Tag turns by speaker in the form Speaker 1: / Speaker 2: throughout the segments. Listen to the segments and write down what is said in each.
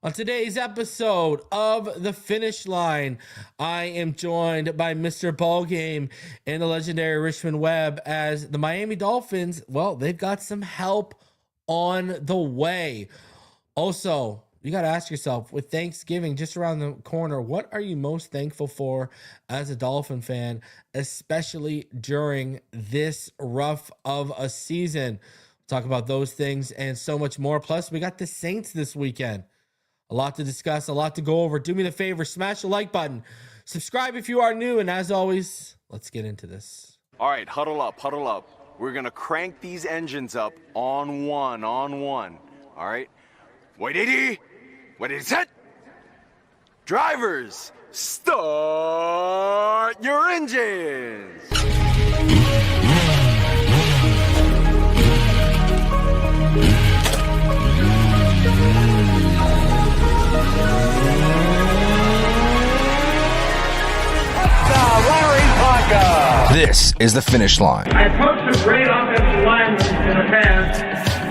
Speaker 1: On today's episode of The Finish Line, I am joined by Mr. Ballgame and the legendary Richmond Webb as the Miami Dolphins, well, they've got some help on the way. Also, you got to ask yourself, with Thanksgiving just around the corner, what are you most thankful for as a Dolphin fan, especially during this rough of a season? Talk about those things and so much more. Plus, we got the Saints this weekend. A lot to discuss, a lot to go over. Do me the favor, smash the like button. Subscribe if you are new. And as always, let's get into this.
Speaker 2: All right, huddle up, huddle up. We're going to crank these engines up on one. All right? Wait, 80. Wait, set. Drivers, start your engines. This is the Finish Line.
Speaker 3: I coached some great offensive linemen in the past.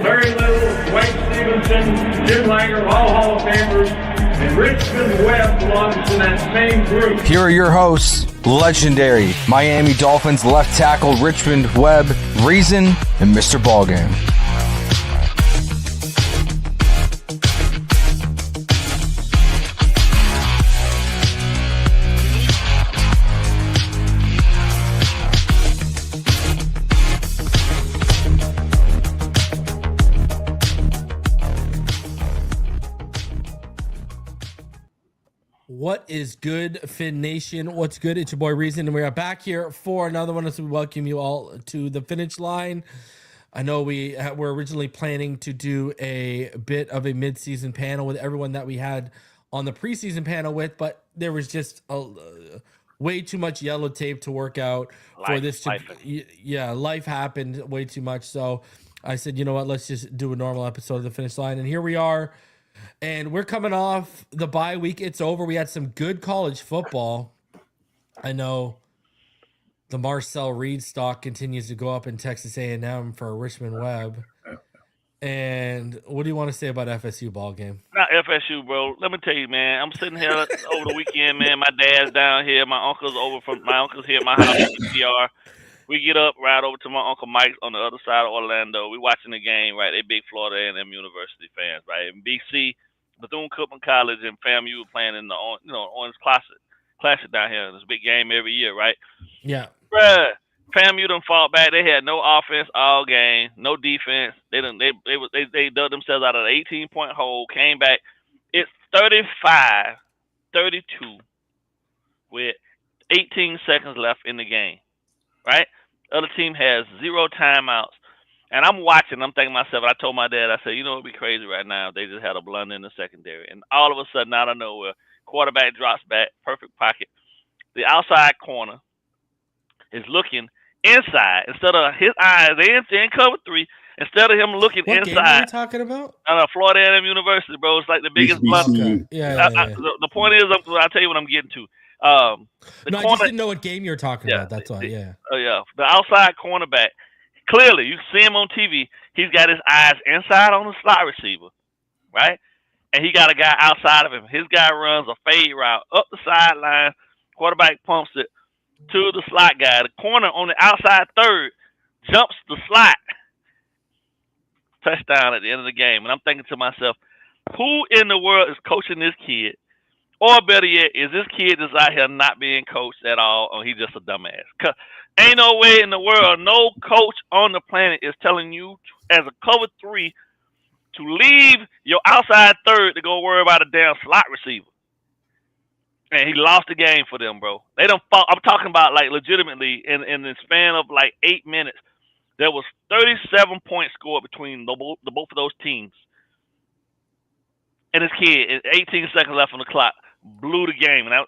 Speaker 3: Larry Little, Dwight Stevenson, Jim Langer, all Hall of Famers, and Richmond Webb belongs to that same group.
Speaker 2: Here are your hosts, legendary Miami Dolphins left tackle Richmond Webb, Reason, and Mr. Ballgame.
Speaker 1: What is good, Fin Nation? What's good? It's your boy Reason, and we are back here for another one as we welcome you all to the Finish Line. I know we were originally planning to do a bit of a mid-season panel with everyone that we had on the preseason panel with, but there was just way too much yellow tape to work out for this. Life happened way too much. So I said, you know what? Let's just do a normal episode of the Finish Line, and here we are. And we're coming off the bye week. It's over. We had some good college football. I know the Marcel Reed stock continues to go up in Texas A&M for Richmond Webb. And what do you want to say about FSU ball game?
Speaker 4: Not FSU, bro. Let me tell you, man. I'm sitting here over the weekend, man. My dad's down here. My uncle's here at my house in PR. We get up, ride over to my Uncle Mike's on the other side of Orlando. We watching the game, right? They big Florida A&M University fans, right? In BC, Bethune-Cookman College and FAMU playing in the Orange Classic down here. There's a big game every year, right?
Speaker 1: Yeah.
Speaker 4: Bruh, FAMU done fought back. They had no offense all game, no defense. They dug themselves out of an 18-point hole, came back. It's 35-32 with 18 seconds left in the game, right? Other team has 0 timeouts. And I'm watching. I'm thinking to myself, I told my dad, I said, you know, it'd be crazy right now if they just had a blunder in the secondary. And all of a sudden, out of nowhere, quarterback drops back, perfect pocket. The outside corner is looking inside. Instead of his eyes, they in cover 3. Instead of him looking
Speaker 1: what
Speaker 4: inside.
Speaker 1: What game are you talking about?
Speaker 4: Florida A&M University, bro. It's like the biggest blunder.
Speaker 1: Okay. Yeah.
Speaker 4: The point is, I'll tell you what I'm getting to.
Speaker 1: I just didn't know what game you're talking about. That's why, yeah.
Speaker 4: Oh, yeah. The outside cornerback. Clearly, you see him on TV. He's got his eyes inside on the slot receiver, right? And he got a guy outside of him. His guy runs a fade route up the sideline. Quarterback pumps it to the slot guy. The corner on the outside third jumps the slot. Touchdown at the end of the game. And I'm thinking to myself, who in the world is coaching this kid? Or better yet, is this kid just out here not being coached at all, or he just a dumbass? Because ain't no way in the world no coach on the planet is telling you as a cover 3 to leave your outside third to go worry about a damn slot receiver. And he lost the game for them, bro. They don't fought. I'm talking about like legitimately in the span of like 8 minutes, there was 37 points scored between the both of those teams. And this kid, 18 seconds left on the clock, blew the game. And I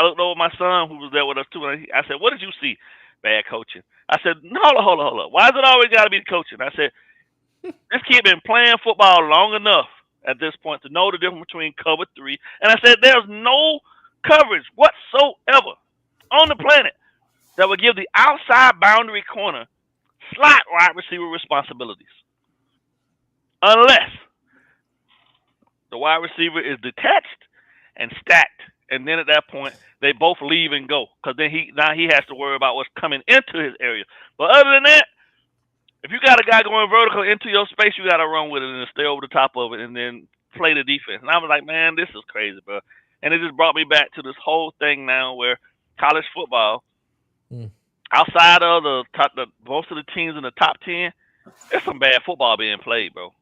Speaker 4: looked over my son who was there with us too, and I said, "What did you see?" Bad coaching. I said, hold on. Why is it always got to be the coaching? I said, this kid been playing football long enough at this point to know the difference between cover 3. And I said, there's no coverage whatsoever on the planet that would give the outside boundary corner slot wide receiver responsibilities. Unless the wide receiver is detached and stacked. And then at that point, they both leave and go because then he has to worry about what's coming into his area. But other than that, if you got a guy going vertical into your space, you got to run with it and stay over the top of it and then play the defense. And I was like, man, this is crazy, bro. And it just brought me back to this whole thing now where college football, outside of most of the teams in the top 10, there's some bad football being played, bro.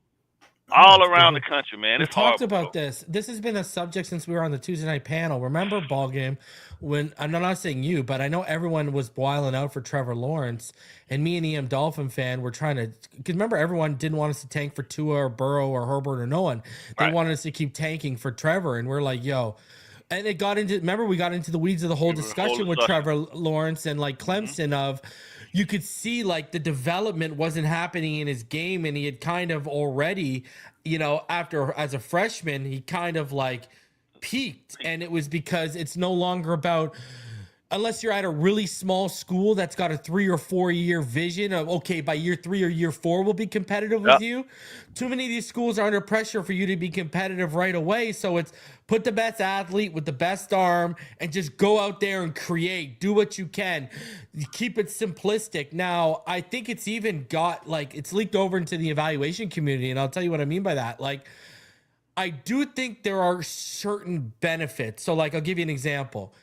Speaker 4: All around the country, man.
Speaker 1: We
Speaker 4: it's
Speaker 1: talked
Speaker 4: horrible,
Speaker 1: about
Speaker 4: bro.
Speaker 1: this. This has been a subject since we were on the Tuesday night panel. Remember Ballgame when I'm not saying you, but I know everyone was boiling out for Trevor Lawrence, and me and EM Dolphin fan were trying to. Because remember, everyone didn't want us to tank for Tua or Burrow or Herbert or no one. They wanted us to keep tanking for Trevor, and we're like, yo. And it got into. Remember, we got into the weeds of the whole discussion with Trevor Lawrence and like Clemson of. You could see like the development wasn't happening in his game, and he had kind of already, after as a freshman, he kind of like peaked, and it was because it's no longer about unless you're at a really small school that's got a 3 or 4 year vision of, okay, by year 3 or year 4, we'll be competitive with you. Too many of these schools are under pressure for you to be competitive right away. So it's put the best athlete with the best arm and just go out there and create, do what you can. Keep it simplistic. Now, I think it's even got it's leaked over into the evaluation community. And I'll tell you what I mean by that. I do think there are certain benefits. So I'll give you an example.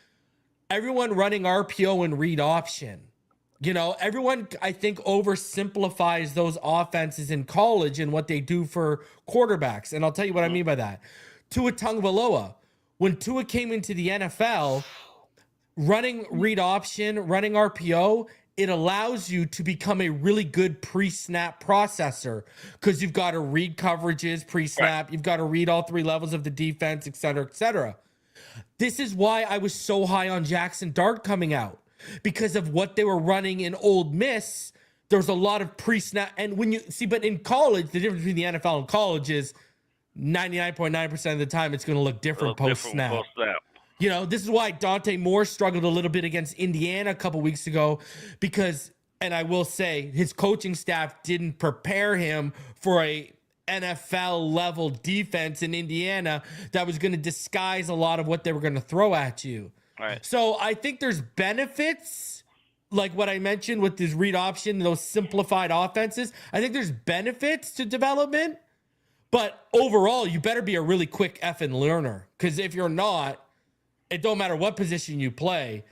Speaker 1: Everyone running RPO and read option. Everyone, I think, oversimplifies those offenses in college and what they do for quarterbacks. And I'll tell you what I mean by that. Tua Tagovailoa, when Tua came into the NFL, running read option, running RPO, it allows you to become a really good pre-snap processor because you've got to read coverages pre-snap. You've got to read all 3 levels of the defense, et cetera, et cetera. This is why I was so high on Jackson Dart coming out, because of what they were running in Ole Miss. There's a lot of pre-snap. And when you see, but in college, the difference between the NFL and college is 99.9% of the time it's going to look different post-snap. This is why Dante Moore struggled a little bit against Indiana a couple weeks ago because, and I will say, his coaching staff didn't prepare him for a NFL level defense in Indiana that was going to disguise a lot of what they were going to throw at you.
Speaker 4: Right.
Speaker 1: So I think there's benefits, like what I mentioned with this read option, those simplified offenses. I think there's benefits to development, but overall, you better be a really quick effing learner, because if you're not, it don't matter what position you play.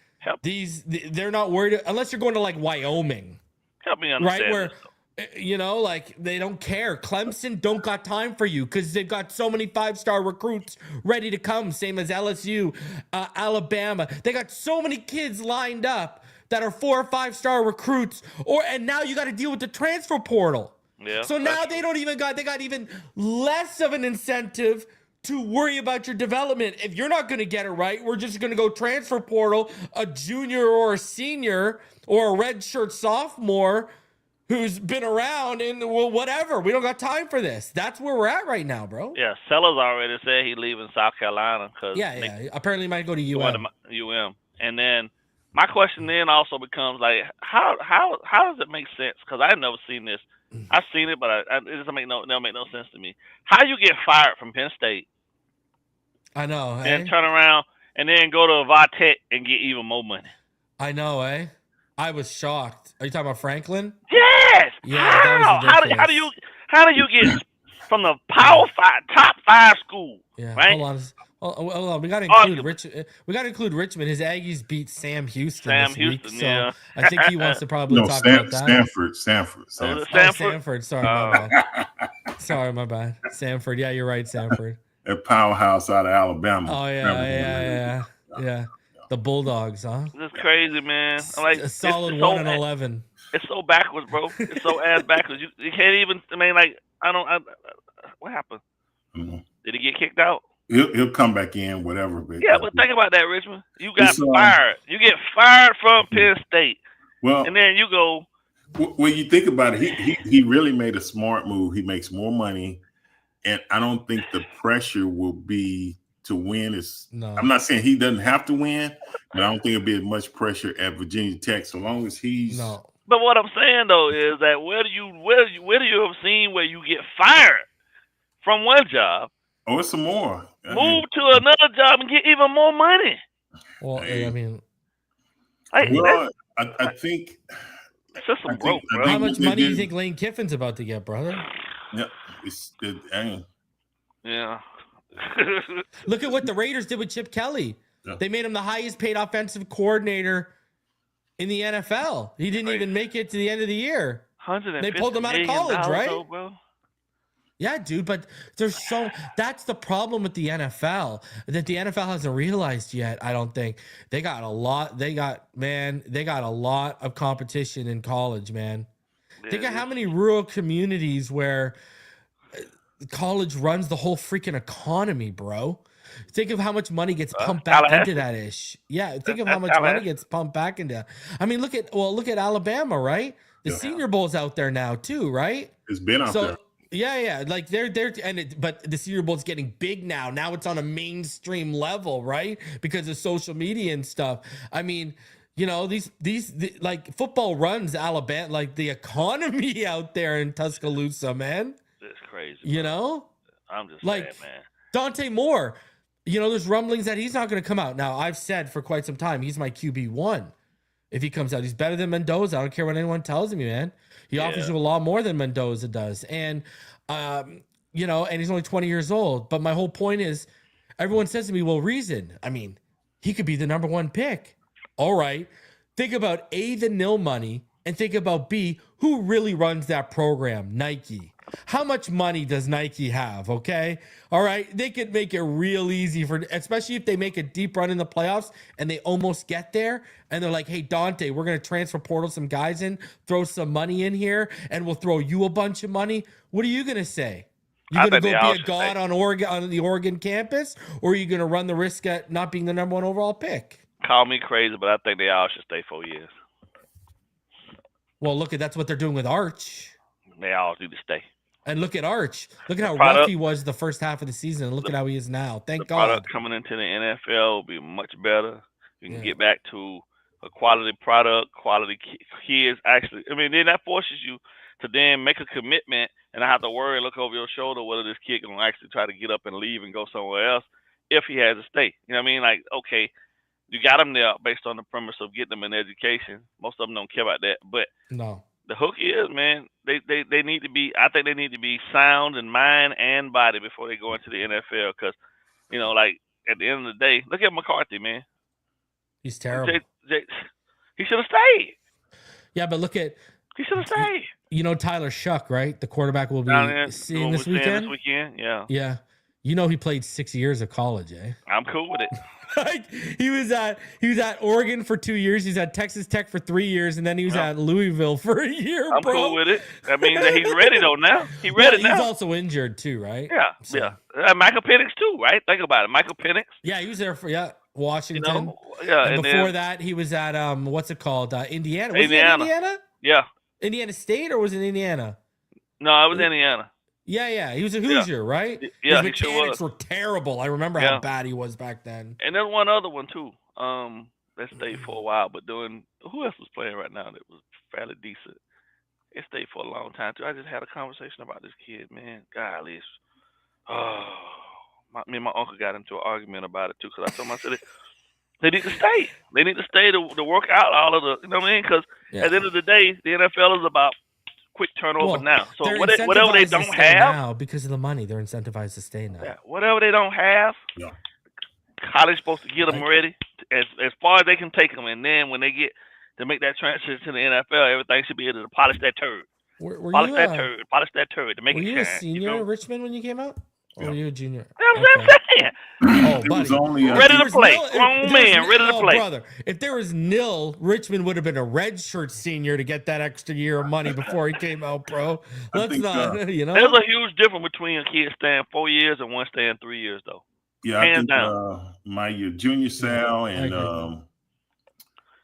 Speaker 1: They're not worried unless you're going to Wyoming.
Speaker 4: Help me understand.
Speaker 1: Right where. They don't care. Clemson don't got time for you because they've got so many 5-star recruits ready to come, same as LSU, Alabama. They got so many kids lined up that are 4 or 5-star recruits, and now you got to deal with the transfer portal.
Speaker 4: Yeah.
Speaker 1: So now they got even less of an incentive to worry about your development. If you're not going to get it right, we're just going to go transfer portal, a junior or a senior or a redshirt sophomore who's been around and whatever. We don't got time for this. That's where we're at right now, bro.
Speaker 4: Yeah, Sellers already said he's leaving South Carolina because
Speaker 1: apparently he might go to UM.
Speaker 4: And then my question then also becomes how does it make sense? Because I've never seen this. I've seen it, but it doesn't make no sense to me. How you get fired from Penn State?
Speaker 1: I know,
Speaker 4: and turn around and then go to Tech and get even more money.
Speaker 1: I know, I was shocked. Are you talking about Franklin?
Speaker 4: Yes.
Speaker 1: Yeah.
Speaker 4: How do you get from the Power 5 top 5 school?
Speaker 1: Yeah.
Speaker 4: Right?
Speaker 1: Hold on. We got to include We got to include Richmond. His Aggies beat Sam Houston this week, so I think he wants to probably talk about that.
Speaker 5: Stanford.
Speaker 1: Stanford. Sorry, my bad. Stanford. Yeah, you're right, Stanford.
Speaker 5: A powerhouse out of Alabama.
Speaker 1: Oh yeah. The Bulldogs, huh?
Speaker 4: This is crazy, man.
Speaker 1: A solid 1-11.
Speaker 4: It's so backwards, bro. It's so ass backwards. You can't even. What happened?
Speaker 5: Mm-hmm.
Speaker 4: Did he get kicked out?
Speaker 5: He'll come back in, whatever. But
Speaker 4: think about that, Richmond. You got fired. You get fired from Penn State.
Speaker 5: Well,
Speaker 4: and then you go.
Speaker 5: When you think about it, he really made a smart move. He makes more money, and I don't think the pressure will be to win. I'm not saying he doesn't have to win, but I don't think it'll be as much pressure at Virginia Tech so long as he's.
Speaker 1: No.
Speaker 4: But what I'm saying though is that where do you have seen where you get fired from one job
Speaker 5: Oh, it's some more.
Speaker 4: Move to another job and get even more money.
Speaker 1: Well, I mean,
Speaker 5: I think
Speaker 4: it's just some broke, bro.
Speaker 1: How much money do you think Lane Kiffin's about to get, brother?
Speaker 5: Yeah, it's good.
Speaker 4: Yeah.
Speaker 1: Look at what the Raiders did with Chip Kelly.
Speaker 5: Yeah.
Speaker 1: They made him the highest paid offensive coordinator in the NFL. He didn't even make it to the end of the year. They pulled him out of college, right?
Speaker 4: Though, bro.
Speaker 1: Yeah, dude, but that's the problem with the NFL that the NFL hasn't realized yet. I don't think they got a lot of competition in college, man. Yeah, think of how many rural communities where college runs the whole freaking economy, bro. Think of how much money gets pumped back into that ish. Yeah, think of how much money gets pumped back into. I mean, look at Alabama, right? The Senior Bowl's out there now too, right?
Speaker 5: It's been out there.
Speaker 1: Yeah, like but the Senior Bowl's getting big now. Now it's on a mainstream level, right? Because of social media and stuff. I mean, you know, these like football runs Alabama, like the economy out there in Tuscaloosa, man.
Speaker 4: It's crazy.
Speaker 1: You know,
Speaker 4: I'm just
Speaker 1: like
Speaker 4: saying, man.
Speaker 1: Dante Moore. You know, there's rumblings that he's not going to come out. Now, I've said for quite some time he's my QB1. If he comes out, he's better than Mendoza. I don't care what anyone tells me, man. He offers you a lot more than Mendoza does. And, you know, and he's only 20 years old. But my whole point is, everyone says to me, well, reason. I mean, he could be the number one pick. All right. Think about A, the nil money, and think about B, who really runs that program? Nike. How much money does Nike have? Okay. All right. They could make it real easy especially if they make a deep run in the playoffs and they almost get there. And they're like, hey, Dante, we're going to transfer portal some guys in, throw some money in here, and we'll throw you a bunch of money. What are you going to say? You're going to go be a god on the Oregon campus, or are you going to run the risk at not being the number one overall pick?
Speaker 4: Call me crazy, but I think they all should stay 4 years.
Speaker 1: Well, that's what they're doing with Arch.
Speaker 4: They all need to stay.
Speaker 1: And look at Arch. Look at how rough he was the first half of the season. And look at how he is now. Thank God.
Speaker 4: Product coming into the NFL will be much better. You can get back to a quality product, quality kids. Actually, I mean, then that forces you to then make a commitment and not have to worry, look over your shoulder whether this kid can actually try to get up and leave and go somewhere else if he has to stay. You know what I mean? Like, okay, you got them there based on the premise of getting them an education. Most of them don't care about that, but
Speaker 1: no.
Speaker 4: The hook is, man, they need to be. I think they need to be sound in mind and body before they go into the NFL. Because, you know, like at the end of the day, look at McCarthy, man.
Speaker 1: He's terrible.
Speaker 4: He should have stayed.
Speaker 1: Yeah, but he
Speaker 4: should have stayed.
Speaker 1: You know Tyler Shuck, right? The quarterback will be seeing this weekend. Yeah. You know he played 6 years of college, eh?
Speaker 4: I'm cool with it.
Speaker 1: Like he was at Oregon for 2 years. He's at Texas Tech for 3 years, and then he was at Louisville for a year.
Speaker 4: I'm cool with it. That means that he's ready though now. He's ready now.
Speaker 1: He's also injured too, right?
Speaker 4: Yeah, so. Yeah. Michael Penix too, right? Think about it. Michael Penix.
Speaker 1: Yeah, he was there for Washington.
Speaker 4: You know? Yeah,
Speaker 1: and before that, he was at what's it called? Indiana. Was
Speaker 4: Indiana.
Speaker 1: It Indiana?
Speaker 4: Yeah.
Speaker 1: Indiana State, or was it Indiana?
Speaker 4: No, it was Indiana.
Speaker 1: Yeah. He was a Hoosier, right?
Speaker 4: Yeah,
Speaker 1: his mechanics were terrible. I remember how bad he was back then.
Speaker 4: And then one other one too. That stayed for a while, but who else was playing right now that was fairly decent? It stayed for a long time too. I just had a conversation about this kid, man. Golly, me and my uncle got into an argument about it too, because I told him, I said, they need to stay. They need to stay to work out all of the, you know what I mean? Because at the end of the day, the NFL is about quick turnover now. So whatever they don't have
Speaker 1: now, because of the money, they're incentivized to stay now.
Speaker 4: Yeah, whatever they don't have, college supposed to get them ready as far as they can take them, and then when they get to make that transition to the NFL, everything should be able to polish that turd. Polish that turd to make it shine.
Speaker 1: Were you a senior at Richmond when you came out? Or were you a junior?
Speaker 4: That's what I'm saying.
Speaker 1: Oh, buddy.
Speaker 4: Ready to play. Grown man, ready to play.
Speaker 1: Brother, if there was nil, Richmond would have been a redshirt senior to get that extra year of money before he came out, bro. Let's not, you know.
Speaker 4: There's a huge difference between a kid staying 4 years and one staying 3 years, though.
Speaker 5: Yeah, I think my junior Sal and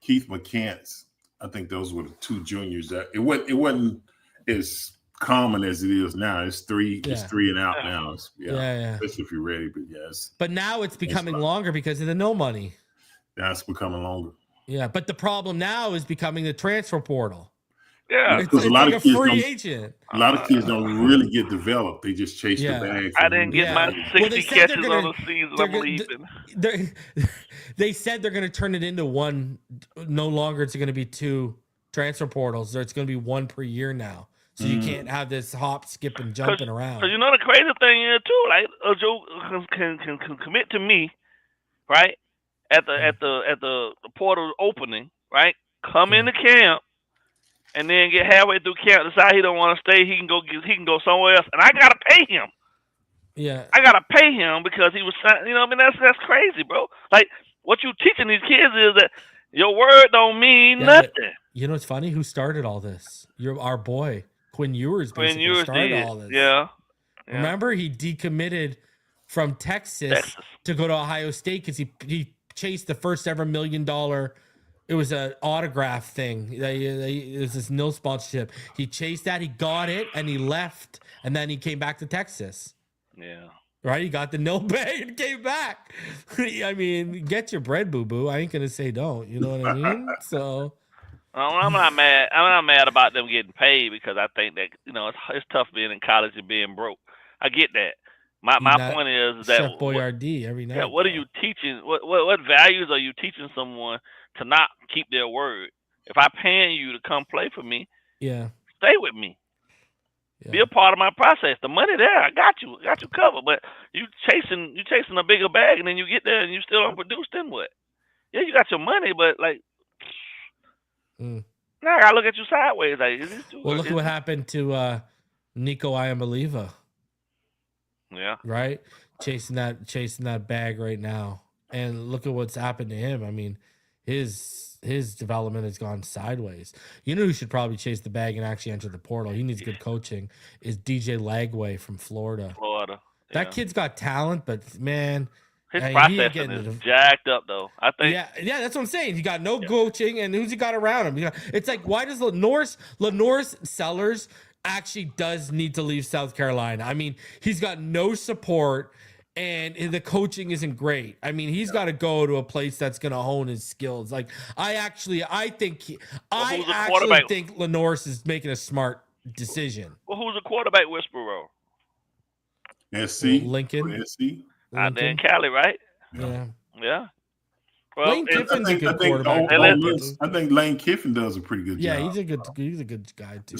Speaker 5: Keith McCants, I think those were the two juniors. That it wasn't as common as it is now. It's three and out now. Especially if you're ready. But yes.
Speaker 1: But now it's becoming longer because of the no money.
Speaker 5: That's becoming longer.
Speaker 1: Yeah, but the problem now is becoming the transfer portal.
Speaker 4: Yeah.
Speaker 5: Because
Speaker 1: It's
Speaker 5: a lot
Speaker 1: like
Speaker 5: of
Speaker 1: a
Speaker 5: kids
Speaker 1: free
Speaker 5: don't.
Speaker 1: agent.
Speaker 5: A lot of kids don't really get developed. They just chase
Speaker 1: Yeah.
Speaker 5: the bag.
Speaker 4: I didn't get my 60 catches on the season. I'm leaving.
Speaker 1: They said they're going to turn it into one. No longer it's going to be 2 transfer portals. It's going to be 1 per year now. So you can't have this hop, skip, and jumping around.
Speaker 4: So you know the crazy thing is too, like Joe can commit to me, right? At the portal opening, right? Come into camp, and then get halfway through camp, decide he don't want to stay. He can go somewhere else, and I gotta pay him.
Speaker 1: Yeah,
Speaker 4: I gotta pay him because he was, you know, what I mean, that's crazy, bro. Like what you teaching these kids is that your word don't mean nothing.
Speaker 1: You know what's funny? Who started all this? Our boy Quinn Ewers basically
Speaker 4: Ewers
Speaker 1: started
Speaker 4: did.
Speaker 1: all this.
Speaker 4: Yeah.
Speaker 1: Remember, he decommitted from Texas to go to Ohio State because he chased the first ever $1 million. It was an autograph thing. It was this nil sponsorship. He chased that. He got it, and he left, and then he came back to Texas.
Speaker 4: Yeah.
Speaker 1: Right? He got the nil bag and came back. I mean, get your bread, boo-boo. I ain't going to say don't. You know what I mean? So...
Speaker 4: I'm not mad. I'm not mad about them getting paid because I think that, you know, it's tough being in college and being broke. I get that. My point is that
Speaker 1: Chef Boyardee every night.
Speaker 4: Yeah, what are you teaching? What values are you teaching someone to not keep their word? If I'm paying you to come play for me, stay with me. Yeah. Be a part of my process. The money there, I got you covered. But you chasing a bigger bag, and then you get there and you still don't produce. Then what? Yeah, you got your money, but like. Now I gotta look at you sideways. Like,
Speaker 1: look at what happened to Nico Iamaleava.
Speaker 4: Yeah.
Speaker 1: Right? Chasing that bag right now. And look at what's happened to him. I mean, his development has gone sideways. You know who should probably chase the bag and actually enter the portal? He needs good coaching. Is DJ Lagway from Florida. That kid's got talent, but man,
Speaker 4: his processing is jacked up, though. I think.
Speaker 1: Yeah, that's what I'm saying. He got no coaching, and who's he got around him? It's like, why does Lenore's Sellers actually does need to leave South Carolina? I mean, he's got no support, and the coaching isn't great. I mean, he's got to go to a place that's going to hone his skills. Like, I think Lenore's is making a smart decision.
Speaker 4: Well, who's a quarterback whisperer?
Speaker 5: SC.
Speaker 1: Lincoln.
Speaker 5: SC.
Speaker 4: Out there in Cali, right?
Speaker 1: Yeah.
Speaker 5: Well, Lane Kiffin's a good quarterback. I think Lane Kiffin does a pretty good job.
Speaker 1: Yeah, he's a good guy too.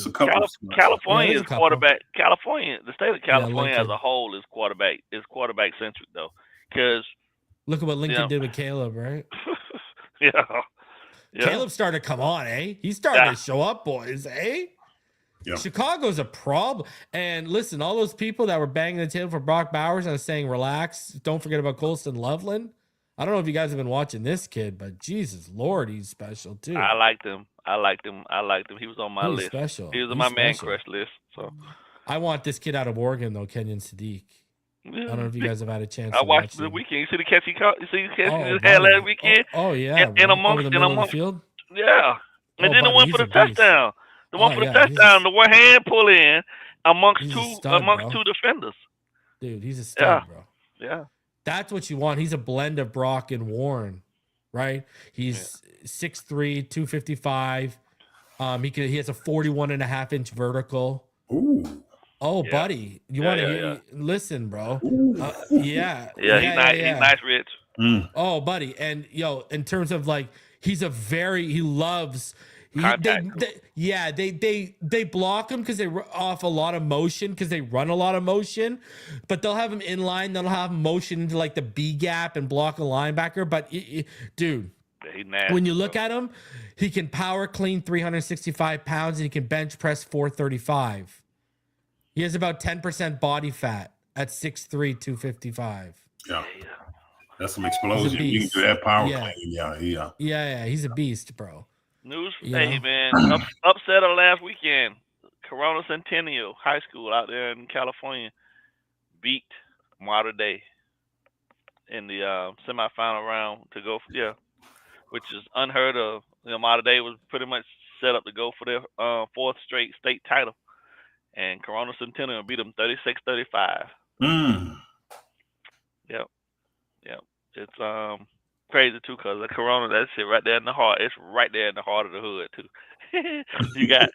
Speaker 4: California is quarterback. California, the state of California as a whole is quarterback centric though. Because
Speaker 1: look at what Lincoln did with Caleb, right?
Speaker 4: Yeah.
Speaker 1: Caleb started to come on, eh? He started to show up, boys, eh? Yeah. Chicago's a problem. And listen, all those people that were banging the table for Brock Bowers and saying, relax, don't forget about Colston Loveland. I don't know if you guys have been watching this kid, but Jesus Lord, he's special too.
Speaker 4: I liked him. He was on my list.
Speaker 1: Special.
Speaker 4: He was on my man crush list. So
Speaker 1: I want this kid out of Oregon though, Kenyon Sadiq. I don't know if you guys have had a chance.
Speaker 4: I watched the weekend. You see the catch he caught? You see the catch he had last weekend?
Speaker 1: Oh yeah.
Speaker 4: And amongst
Speaker 1: the field.
Speaker 4: Yeah. And then the one for the touchdown. The one for the touchdown, the one hand pull in amongst two defenders.
Speaker 1: Dude, he's a stud, bro.
Speaker 4: Yeah.
Speaker 1: That's what you want. He's a blend of Brock and Warren, right? He's 6'3", 255. He has a 41.5-inch vertical.
Speaker 5: Ooh.
Speaker 1: Oh, buddy. You want to listen, bro.
Speaker 4: He's nice, Rich.
Speaker 1: Oh, buddy. And in terms of like, he loves they block him because they off a lot of motion because they run a lot of motion, but they'll have him in line. They'll have him motion into like the B gap and block a linebacker. But dude, when you look at him, he can power clean 365 pounds and he can bench press 435. He has about 10% body fat at 6'3", 255.
Speaker 5: Yeah. That's some explosion. You can do that power clean.
Speaker 1: Yeah. He's a beast, bro.
Speaker 4: Man. Upset of last weekend. Corona Centennial High School out there in California beat Mater Dei in the semifinal round to go which is unheard of. Mater Dei was pretty much set up to go for their fourth straight state title. And Corona Centennial beat them 36-35. Yep. It's crazy too, because the Corona, that shit right there in the heart. It's right there in the heart of the hood too. you got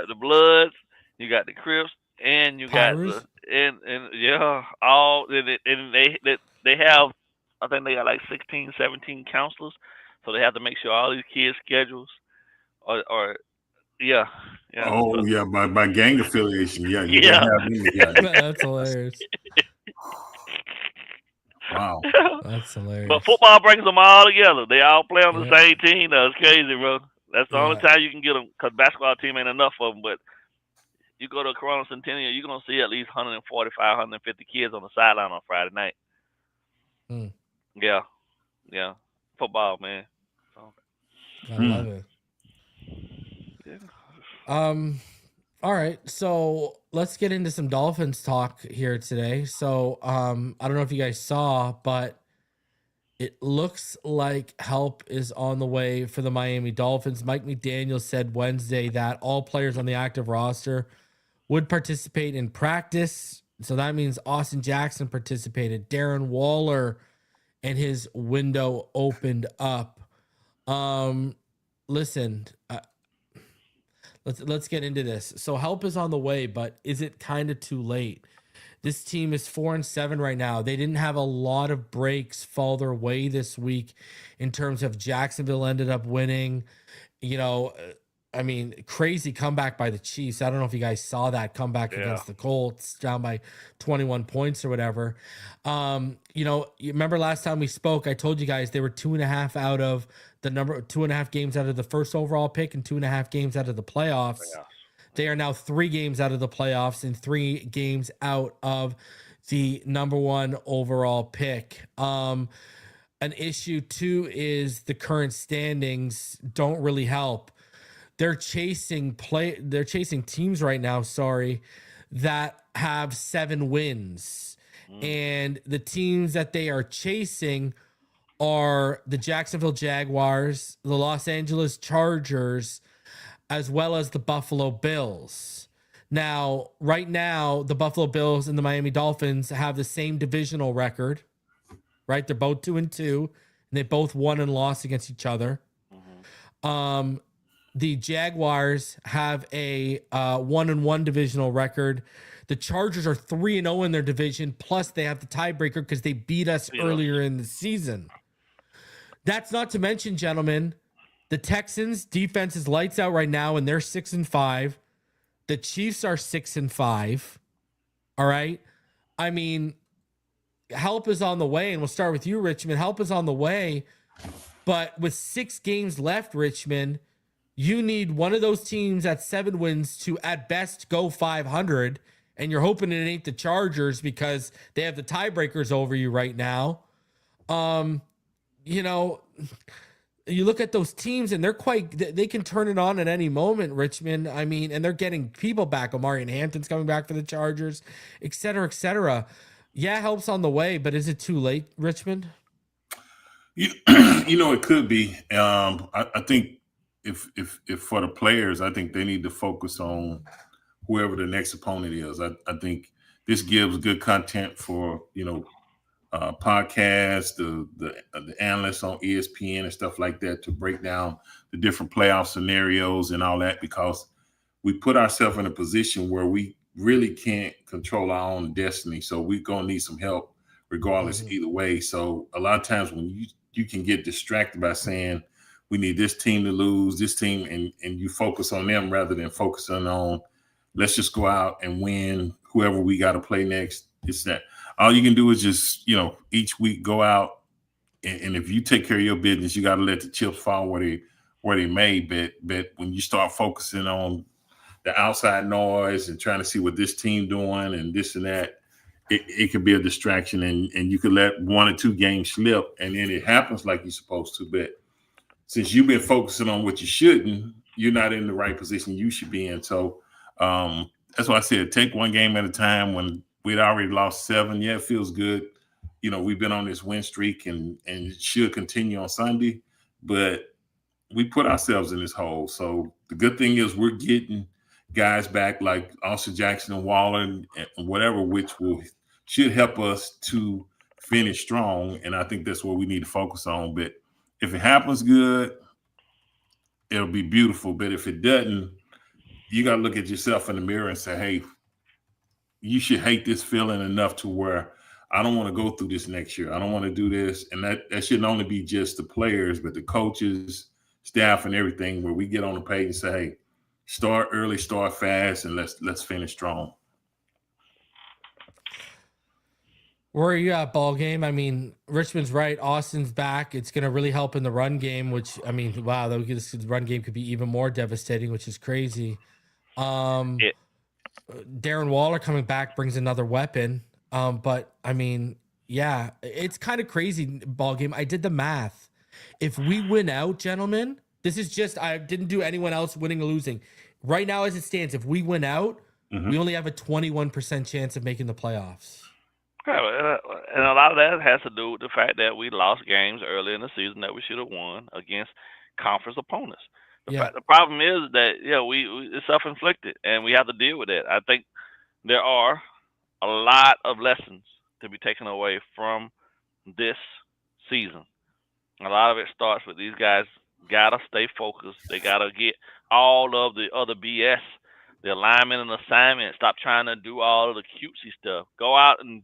Speaker 4: the Bloods, you got the Crips, and you got
Speaker 1: Pirates?
Speaker 4: and yeah, all and they have, I think they got like 16, 17 counselors, so they have to make sure all these kids' schedules are yeah.
Speaker 5: Oh
Speaker 4: So,
Speaker 5: yeah, by gang affiliation. Yeah, you
Speaker 4: yeah.
Speaker 5: gotta have them together.
Speaker 1: That's hilarious.
Speaker 5: Wow.
Speaker 1: That's hilarious.
Speaker 4: But football brings them all together. They all play on the
Speaker 1: Yeah.
Speaker 4: same team. That's crazy, bro. That's the only
Speaker 1: Yeah.
Speaker 4: time you can get them, because basketball team ain't enough of them. But you go to Corona Centennial, you're going to see at least 145, 150 kids on the sideline on Friday night. Yeah. Football, man. So,
Speaker 1: I love it.
Speaker 4: yeah.
Speaker 1: All right, so let's get into some Dolphins talk here today. So I don't know if you guys saw, but it looks like help is on the way for the Miami Dolphins. Mike McDaniel said Wednesday that all players on the active roster would participate in practice. So that means Austin Jackson participated, Darren Waller, and his window opened up. Listen, let's get into this. So help is on the way, but is it kind of too late? This team is 4-7 right now. They didn't have a lot of breaks fall their way this week in terms of Jacksonville ended up winning. You know, I mean, crazy comeback by the Chiefs. I don't know if you guys saw that comeback against the Colts, down by 21 points or whatever. You know, you remember last time we spoke, I told you guys they were 2.5 out of the number, 2.5 games out of the first overall pick and 2.5 games out of the playoffs. They are now 3 games out of the playoffs and 3 games out of the number 1 overall pick. An issue too is the current standings don't really help. They're chasing teams right now, that have 7 wins. And the teams that they are chasing are the Jacksonville Jaguars, the Los Angeles Chargers, as well as the Buffalo Bills. Now, right now, the Buffalo Bills and the Miami Dolphins have the same divisional record, right? They're both 2-2, and they both won and lost against each other. The Jaguars have a 1-1 divisional record. The Chargers are 3-0 in their division, plus they have the tiebreaker because they beat us earlier in the season. That's not to mention, gentlemen, the Texans' defense is lights out right now, and they're 6-5. The Chiefs are 6-5. All right. I mean, help is on the way, and we'll start with you, Richmond. Help is on the way, but with 6 games left, Richmond, you need one of those teams at 7 wins to, at best, go 500, and you're hoping it ain't the Chargers because they have the tiebreakers over you right now. You know, you look at those teams and they can turn it on at any moment, Richmond. I mean, and they're getting people back. Omarion Hampton's coming back for the Chargers, et cetera, et cetera. Yeah, help's on the way, but is it too late, Richmond?
Speaker 5: You know, it could be. I think if for the players, I think they need to focus on whoever the next opponent is. I think this gives good content for, you know, podcasts, the analysts on ESPN and stuff like that to break down the different playoff scenarios and all that, because we put ourselves in a position where we really can't control our own destiny. So we're going to need some help regardless either way. So a lot of times when you can get distracted by saying we need this team to lose, this team, and you focus on them rather than focusing on let's just go out and win whoever we got to play next. It's that all you can do is just, you know, each week go out and if you take care of your business, you got to let the chips fall where they may. But when you start focusing on the outside noise and trying to see what this team doing and this and that, it could be a distraction and you could let 1 or 2 games slip and then it happens like you're supposed to. But since you've been focusing on what you shouldn't, you're not in the right position you should be in. So that's why I said take 1 game at a time. When we'd already lost 7, yeah, it feels good. You know, we've been on this win streak and it should continue on Sunday, but we put ourselves in this hole. So the good thing is we're getting guys back like Austin Jackson and Waller and whatever, which should help us to finish strong, and I think that's what we need to focus on. But if it happens good, it'll be beautiful. But if it doesn't, you got to look at yourself in the mirror and say, hey, you should hate this feeling enough to where I don't want to go through this next year. I don't want to do this. And that shouldn't only be just the players, but the coaches, staff, and everything, where we get on the page and say, hey, start early, start fast, and let's finish strong.
Speaker 1: Where are you at, Ballgame? I mean, Richmond's right. Austin's back. It's going to really help in the run game, which, I mean, wow, this run game could be even more devastating, which is crazy. Darren Waller coming back brings another weapon. But, I mean, yeah, it's kind of crazy, Ballgame. I did the math. If we win out, gentlemen, this is just, I didn't do anyone else winning or losing. Right now, as it stands, if we win out, we only have a 21% chance of making the playoffs.
Speaker 4: Yeah, and a lot of that has to do with the fact that we lost games early in the season that we should have won against conference opponents. The problem is that it's self-inflicted, and we have to deal with it. I think there are a lot of lessons to be taken away from this season. A lot of it starts with these guys gotta stay focused. They gotta get all of the other BS. The alignment and assignment. Stop trying to do all of the cutesy stuff. Go out and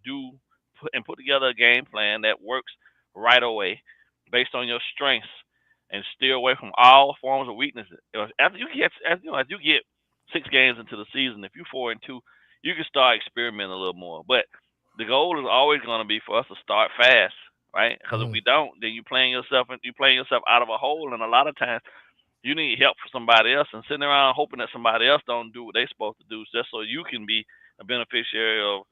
Speaker 4: put together a game plan that works right away, based on your strengths, and steer away from all forms of weaknesses. As you get 6 games into the season, if you're 4-2, you can start experimenting a little more. But the goal is always going to be for us to start fast, right? Because if we don't, then you're playing yourself out of a hole, and a lot of times you need help from somebody else, and sitting around hoping that somebody else don't do what they're supposed to do just so you can be a beneficiary of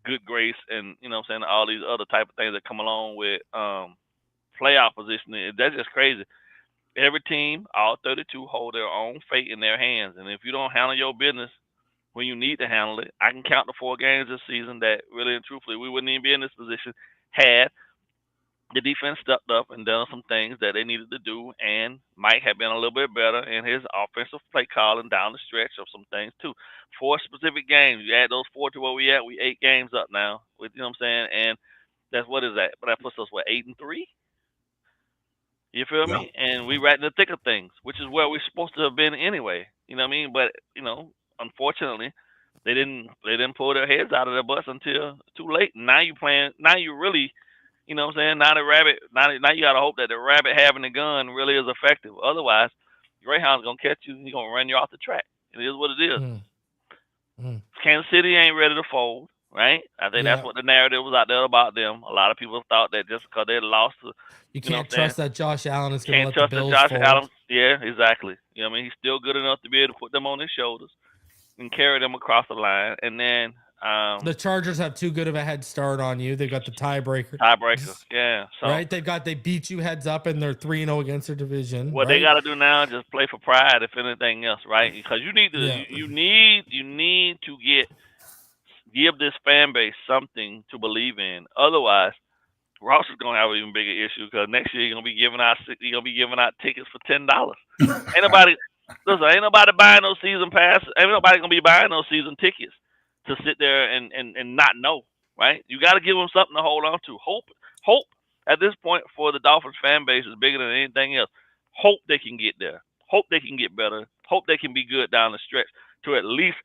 Speaker 4: good grace and, all these other type of things that come along with playoff positioning. That's just crazy. Every team, all 32, hold their own fate in their hands. And if you don't handle your business when you need to handle it, I can count the 4 games this season that really and truthfully we wouldn't even be in this position had the defense stepped up and done some things that they needed to do, and Mike had been a little bit better in his offensive play calling down the stretch of some things too. 4 specific games. You add those 4 to where we at. We 8 games up now. With, you know what I'm saying? And that's what is that? But that puts us 8-3. You feel me? And we right in the thick of things, which is where we're supposed to have been anyway. You know what I mean? But unfortunately, they didn't pull their heads out of their butts until too late. Now you playing. Now you really. You know what I'm saying? Now you got to hope that the rabbit having the gun really is effective. Otherwise, Greyhound's going to catch you. He's going to run you off the track. It is what it is. Kansas City ain't ready to fold, right? I think that's what the narrative was out there about them. A lot of people thought that just because they lost to,
Speaker 1: you can't trust that Josh Allen is going to let the Bills
Speaker 4: Josh
Speaker 1: fold.
Speaker 4: Allen. Yeah, exactly. You know what I mean? He's still good enough to be able to put them on his shoulders and carry them across the line. And then the
Speaker 1: Chargers have too good of a head start on you. They've got the tiebreaker.
Speaker 4: Yeah. So,
Speaker 1: right? They beat you heads up, and they're 3-0 against their division.
Speaker 4: What they got to do now is just play for pride, if anything else, right? Because you need to, you need to give this fan base something to believe in. Otherwise, Ross is gonna have an even bigger issue because next year you're gonna be giving out tickets for $10. Ain't nobody buying those season passes. Ain't nobody gonna be buying those season tickets to sit there and not know, right? You got to give them something to hold on to. Hope at this point for the Dolphins fan base is bigger than anything else. Hope they can get there. Hope they can get better. Hope they can be good down the stretch to at least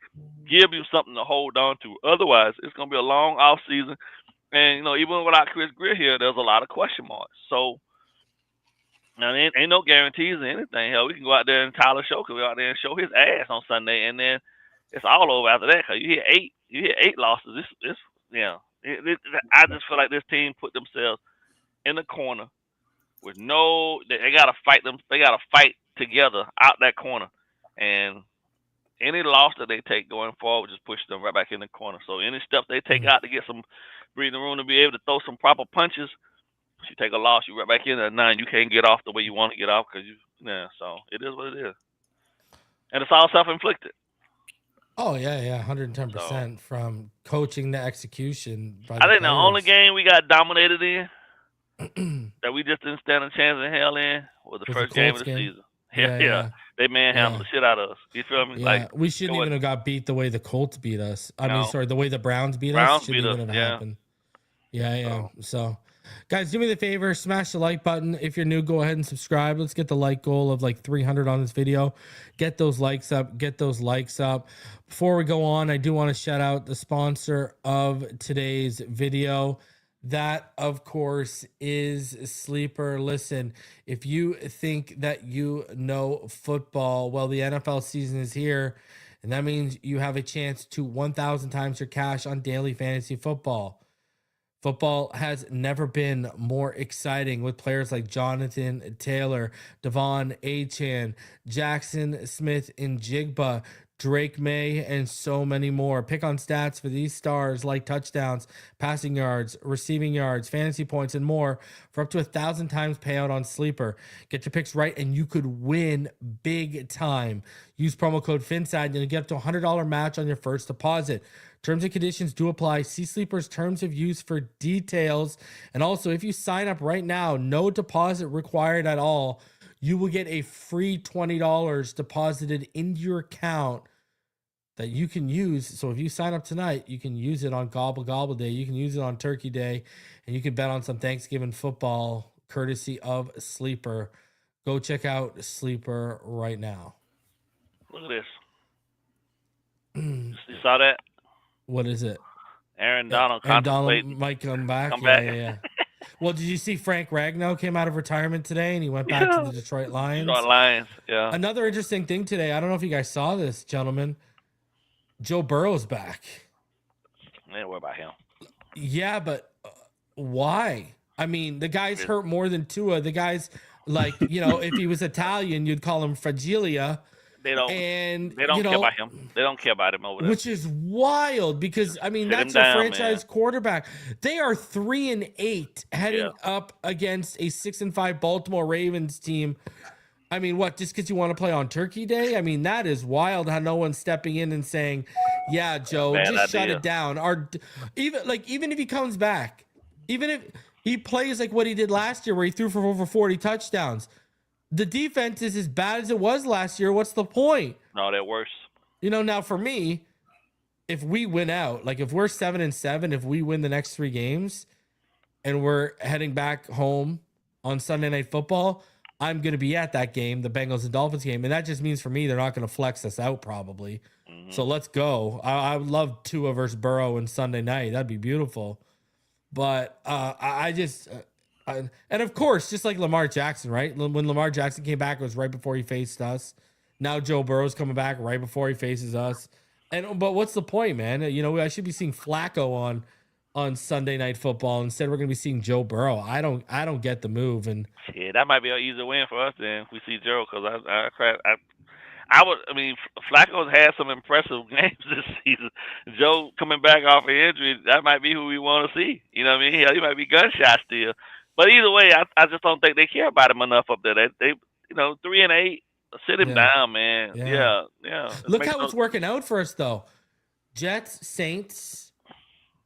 Speaker 4: give you something to hold on to. Otherwise, it's going to be a long off season. And, even without Chris Greer here, there's a lot of question marks. So, now, ain't no guarantees or anything. Hell, we can go out there and Tyler Show can go out there and show his ass on Sunday, and then it's all over after that. Cause you hit 8 losses. I just feel like this team put themselves in the corner with they gotta fight them. They gotta fight together out that corner, and any loss that they take going forward just pushes them right back in the corner. So any steps they take out to get some breathing room to be able to throw some proper punches, if you take a loss, you right back in there. 9, you can't get off the way you want to get off because So it is what it is, and it's all self-inflicted.
Speaker 1: Oh yeah, 110% from coaching to execution.
Speaker 4: I think the only game we got dominated in that we just didn't stand a chance in hell in was the first game of the season. Yeah. They manhandled the shit out of us. You feel me?
Speaker 1: Yeah,
Speaker 4: like
Speaker 1: we shouldn't even have got beat the way the Colts beat us. The way the Browns beat us. Shouldn't even have happened. Yeah. So, guys, do me the favor, smash the like button. If you're new, go ahead and subscribe. Let's get the like goal of like 300 on this video. Get those likes up. Before we go on, I do want to shout out the sponsor of today's video. That, of course, is Sleeper. Listen, if you think that you know football, well, the NFL season is here, and that means you have a chance to 1,000 times your cash on daily fantasy football. Football has never been more exciting with players like Jonathan Taylor, Devon Achane, Jackson Smith and Jigba, Drake May, and so many more. Pick on stats for these stars like touchdowns, passing yards, receiving yards, fantasy points, and more for up to 1,000 times payout on Sleeper. Get your picks right and you could win big time. Use promo code PHINS and you'll get up to a $100 match on your first deposit. Terms and conditions do apply. See Sleeper's terms of use for details. And also, if you sign up right now, no deposit required at all, you will get a free $20 deposited into your account that you can use. So if you sign up tonight, you can use it on Gobble Gobble Day. You can use it on Turkey Day. And you can bet on some Thanksgiving football courtesy of Sleeper. Go check out Sleeper right now.
Speaker 4: Look at this. You saw that?
Speaker 1: What is it?
Speaker 4: Aaron Donald
Speaker 1: might come back.
Speaker 4: Come
Speaker 1: Yeah. Well, did you see Frank Ragnow came out of retirement today and he went back to the Detroit Lions?
Speaker 4: Yeah.
Speaker 1: Another interesting thing today, I don't know if you guys saw this, gentlemen. Joe Burrow's back.
Speaker 4: Man, what about him?
Speaker 1: Yeah, but why? I mean, the guy's hurt more than Tua. The guy's like, if he was Italian, you'd call him Fragilia.
Speaker 4: They don't care about him. They don't care about him over there.
Speaker 1: Which is wild because, I mean, that's a franchise quarterback. They are 3-8 heading up against a 6-5 Baltimore Ravens team. I mean, what, just because you want to play on Turkey Day? I mean, that is wild how no one's stepping in and saying, yeah, Joe, shut it down. Or even if he comes back, even if he plays like what he did last year where he threw for over 40 touchdowns, the defense is as bad as it was last year. What's the point?
Speaker 4: No, they're worse.
Speaker 1: Now for me, if we win out, like if we're 7-7, if we win the next 3 games and we're heading back home on Sunday Night Football, I'm going to be at that game, the Bengals and Dolphins game. And that just means for me, they're not going to flex us out probably. Mm-hmm. So let's go. I would love Tua versus Burrow on Sunday night. That'd be beautiful. But and of course, just like Lamar Jackson, right? When Lamar Jackson came back, it was right before he faced us. Now Joe Burrow's coming back right before he faces us. But what's the point, man? I should be seeing Flacco on Sunday Night Football. Instead, we're going to be seeing Joe Burrow. I don't get the move. And
Speaker 4: yeah, that might be an easy win for us then if we see Joe. Because Flacco's had some impressive games this season. Joe coming back off an injury, that might be who we want to see. You know what I mean? He might be gunshot still. But either way, I just don't think they care about him enough up there. They 3-8, sit him down, man. Yeah.
Speaker 1: Look how it's working out for us, though. Jets, Saints,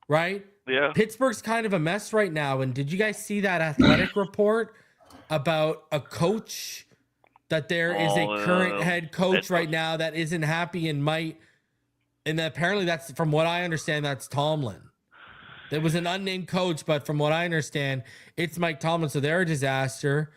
Speaker 1: right?
Speaker 4: Yeah.
Speaker 1: Pittsburgh's kind of a mess right now. And did you guys see that athletic report about a coach that there is a current head coach right now that isn't happy and apparently that's, from what I understand, that's Tomlin. There was an unnamed coach, but from what I understand, it's Mike Tomlin. So they're a disaster.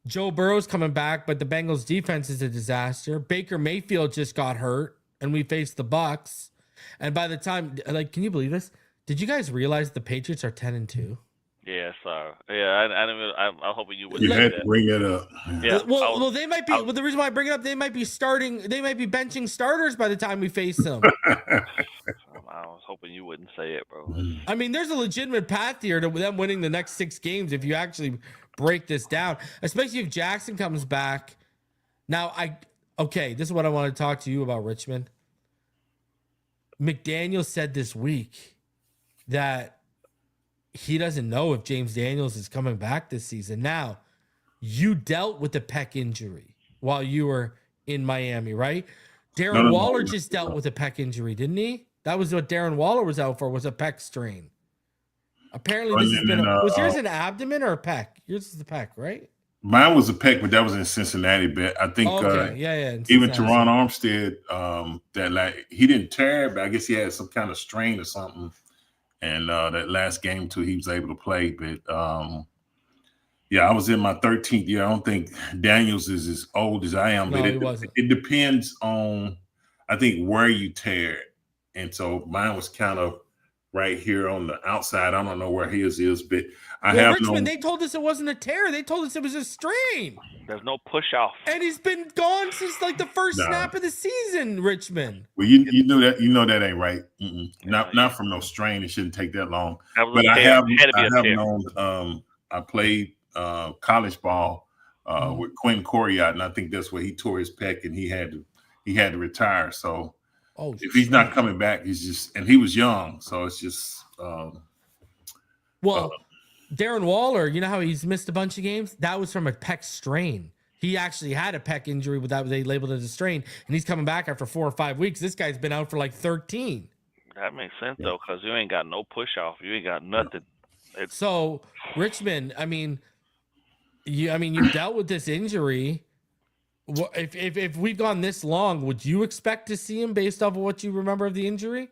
Speaker 1: Joe Burrow's coming back, but the Bengals defense is a disaster. Baker Mayfield just got hurt, and we faced the Bucks. And by the time, can you believe this? Did you guys realize the Patriots are 10-2?
Speaker 4: Yeah, sorry. Yeah, I'm hoping you wouldn't.
Speaker 5: You had to bring it up.
Speaker 4: Yeah.
Speaker 1: Well, they might be. Well, the reason why I bring it up, they might be benching starters by the time we face them.
Speaker 4: I was hoping you wouldn't say it, bro.
Speaker 1: I mean, there's a legitimate path here to them winning the next 6 games if you actually break this down, especially if Jackson comes back. Now, this is what I want to talk to you about, Richmond. McDaniel said this week that he doesn't know if James Daniels is coming back this season. Now, you dealt with the pec injury while you were in Miami, right? Darren Waller just dealt with a pec injury, didn't he? That was what Darren Waller was out for, was a pec strain. Apparently, this has been was yours an abdomen or a pec? Yours is the pec, right?
Speaker 5: Mine was a pec, but that was in Cincinnati. But I think even Teron Armstead, he didn't tear, but I guess he had some kind of strain or something. and that last game too, he was able to play. But yeah, I was in my 13th year. I don't think Daniels is as old as I am,
Speaker 1: No,
Speaker 5: but
Speaker 1: he wasn't.
Speaker 5: it depends on, I think, where you tear it. And so mine was kind of right here on the outside. I don't know where his is, but
Speaker 1: Richmond, they told us it wasn't a tear. They told us it was a strain.
Speaker 4: There's no push off.
Speaker 1: And he's been gone since like the first snap of the season, Richmond.
Speaker 5: Well, you knew that. You know that ain't right. Not from no strain. It shouldn't take that long. But I have known. I played college ball with Quentin Coriat, and I think that's where he tore his pec, and he had to retire. So if he's not coming back, he's just, and he was young, so it's just.
Speaker 1: Darren Waller, you know how he's missed a bunch of games? That was from a pec strain. He actually had a pec injury, but that they labeled it as a strain, and he's coming back after 4 or 5 weeks. This guy's been out for like 13.
Speaker 4: That makes sense though, because you ain't got no push off. You ain't got nothing.
Speaker 1: So Richmond, you've dealt with this injury. If we've gone this long, would you expect to see him based off of what you remember of the injury?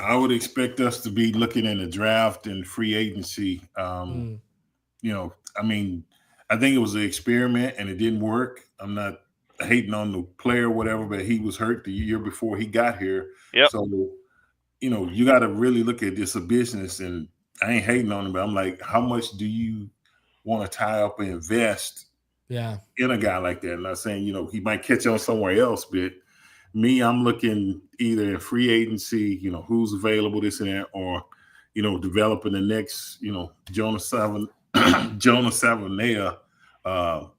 Speaker 5: I would expect us to be looking in the draft and free agency. You know, I think it was an experiment and it didn't work. I'm not hating on the player or whatever, but he was hurt the year before he got here.
Speaker 4: Yep.
Speaker 5: So, you know, you got to really look at this a business, and I ain't hating on him, but I'm like, how much do you want to tie up and invest in a guy like that? I'm not saying, you know, he might catch on somewhere else, but me, I'm looking either in free agency, you know, who's available, this and that, or, you know, developing the next, you know, Jonah Savannah,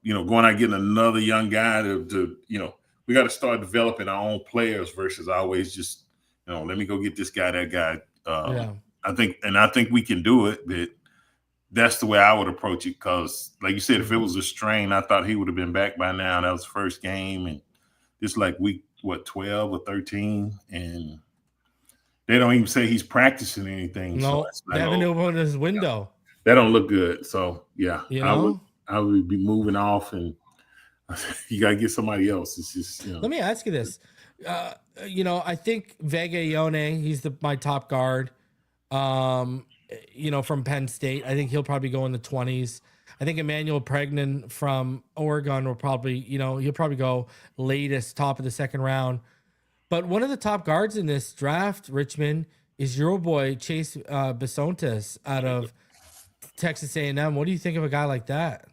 Speaker 5: you know, going out getting another young guy to you know, we got to start developing our own players versus always just, you know, let me go get this guy, that guy. I think we can do it, but that's the way I would approach it. Because, like you said, if it was a strain, I thought he would have been back by now. That was the first game, and it's like week 12 or 13, and they don't even say he's practicing anything.
Speaker 1: No,
Speaker 5: so
Speaker 1: they haven't opened his window.
Speaker 5: That don't look good. So yeah,
Speaker 1: you know?
Speaker 5: I would be moving off, and you got to get somebody else. It's just, you know.
Speaker 1: Let me ask you this. You know, I think Vega Ione, he's my top guard. You know, from Penn State. I think he'll probably go in the 20s. I think Emmanuel Pregnan from Oregon will probably, you know, he'll probably go latest, top of the second round. But one of the top guards in this draft, Richmond, is your boy Chase Bisontis out of Texas A&M. What do you think of a guy like that?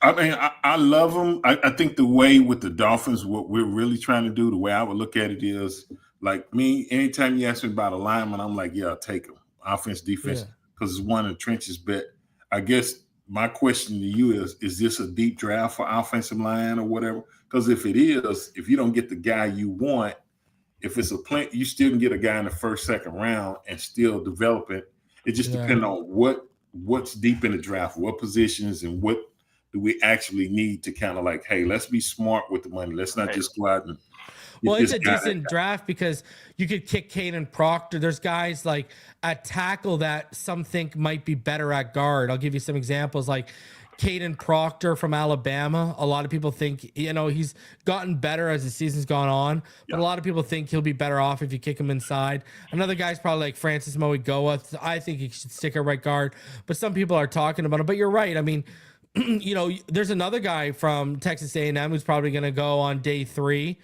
Speaker 5: I mean, I love him. I think the way with the Dolphins, what we're really trying to do, the way I would look at it is, like me, anytime you ask me about a lineman, I'm like, yeah, I'll take him. Offense, defense, because it's one of the trenches. But I guess my question to you is this a deep draft for offensive line or whatever? Because if it is, if you don't get the guy you want, if it's a plant, you still can get a guy in the first, second round and still develop it. It just depends on what's deep in the draft, what positions, and what do we actually need to kind of like, hey, let's be smart with the money. Let's not just go out and
Speaker 1: well, it's a decent draft because you could kick Caden Proctor. There's guys like at tackle that some think might be better at guard. I'll give you some examples like Caden Proctor from Alabama. A lot of people think, you know, he's gotten better as the season's gone on, but a lot of people think he'll be better off if you kick him inside. Another guy's probably like Francis Moigoa. I think he should stick at right guard, but some people are talking about him. But you're right. I mean, you know, there's another guy from Texas A&M who's probably going to go on day 3.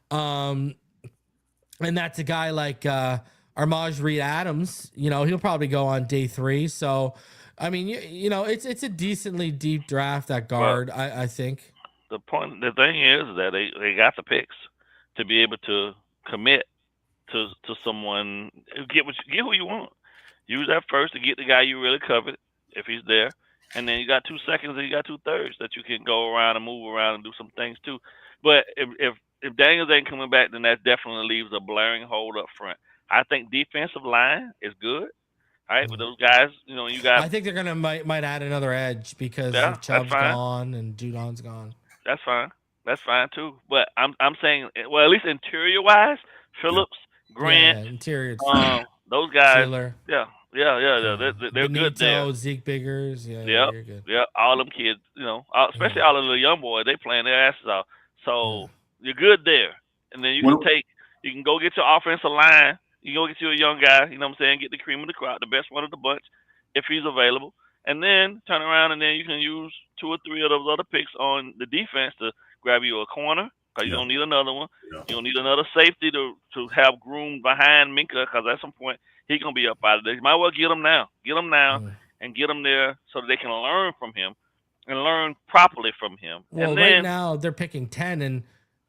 Speaker 1: And that's a guy like Armaj Reed Adams. You know, he'll probably go on day 3. So, I mean, you know, it's a decently deep draft at guard. I think
Speaker 4: the thing is that they got the picks to be able to commit to someone. Get who you want. Use that first to get the guy you really covered if he's there, and then you got 2 seconds and you got 2/3 that you can go around and move around and do some things too. But if Daniels ain't coming back, then that definitely leaves a blaring hole up front. I think defensive line is good. All right, with those guys, you know, you got.
Speaker 1: I think they're gonna might add another edge because Chubb's gone and Judon's gone.
Speaker 4: That's fine. That's fine too. But I'm saying, well, at least interior wise, Phillips, Grant,
Speaker 1: interior.
Speaker 4: Those guys.
Speaker 1: Taylor.
Speaker 4: They're
Speaker 1: Benito,
Speaker 4: good there.
Speaker 1: Zeke Biggers,
Speaker 4: you're good. Yeah, all them kids, you know, especially all of the young boys, they playing their asses off. So you're good there, and then you can go get your offensive line. You go get you a young guy, you know what I'm saying, get the cream of the crop, the best one of the bunch, if he's available. And then turn around and then you can use 2 or 3 of those other picks on the defense to grab you a corner, because you don't need another one.
Speaker 5: Yeah.
Speaker 4: You don't need another safety to have groomed behind Minka, because at some point he's going to be up out of there. You might well get him now. Get him now and get him there so that they can learn from him and learn properly from him.
Speaker 1: Well,
Speaker 4: and then,
Speaker 1: right now they're picking 10, and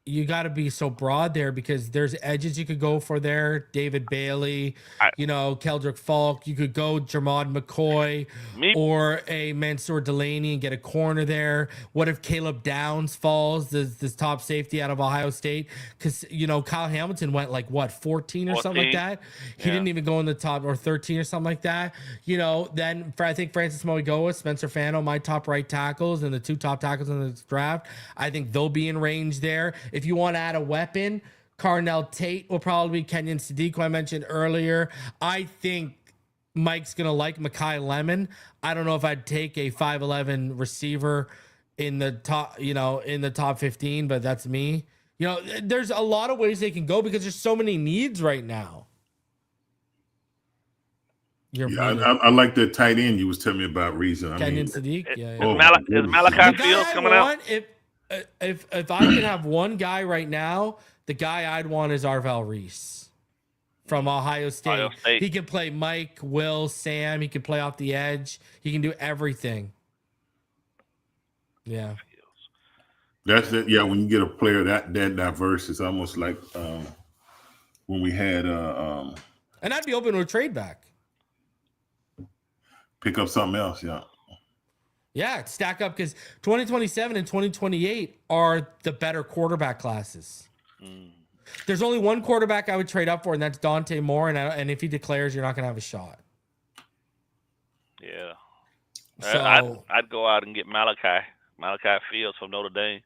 Speaker 1: you got to be so broad there because there's edges you could go for there. David Bailey, Keldrick Falk. You could go Jermod McCoy or a Mansour Delaney and get a corner there. What if Caleb Downs falls, this top safety out of Ohio State? Because, Kyle Hamilton went 14 or something like that. He didn't even go in the top, or 13 or something like that. Then I think Francis Moigoa, Spencer Fano, my top right tackles, and the 2 top tackles in the draft, I think they'll be in range there. If you want to add a weapon, Carnell Tate will probably be Kenyon Sadiq, who I mentioned earlier. I think Mike's going to like Mekhi Lemon. I don't know if I'd take a 5'11 receiver in the top, in the top 15, but that's me. There's a lot of ways they can go because there's so many needs right now.
Speaker 5: I like the tight end you was telling me about, Reason.
Speaker 1: Kenyon Sadiq.
Speaker 4: Is Malachi Fields coming out?
Speaker 1: If I could have one guy right now, the guy I'd want is Arvel Reese from Ohio State. He can play Mike, Will, Sam. He can play off the edge. He can do everything. Yeah.
Speaker 5: That's it. Yeah, when you get a player that diverse, it's almost like when we had
Speaker 1: and I'd be open to a trade back.
Speaker 5: Pick up something else, yeah.
Speaker 1: Yeah, stack up because 2027 and 2028 are the better quarterback classes. There's only one quarterback I would trade up for, and that's Dante Moore. And if he declares, you're not going to have a shot.
Speaker 4: Yeah.
Speaker 1: So
Speaker 4: I'd go out and get Malachi Fields from Notre Dame,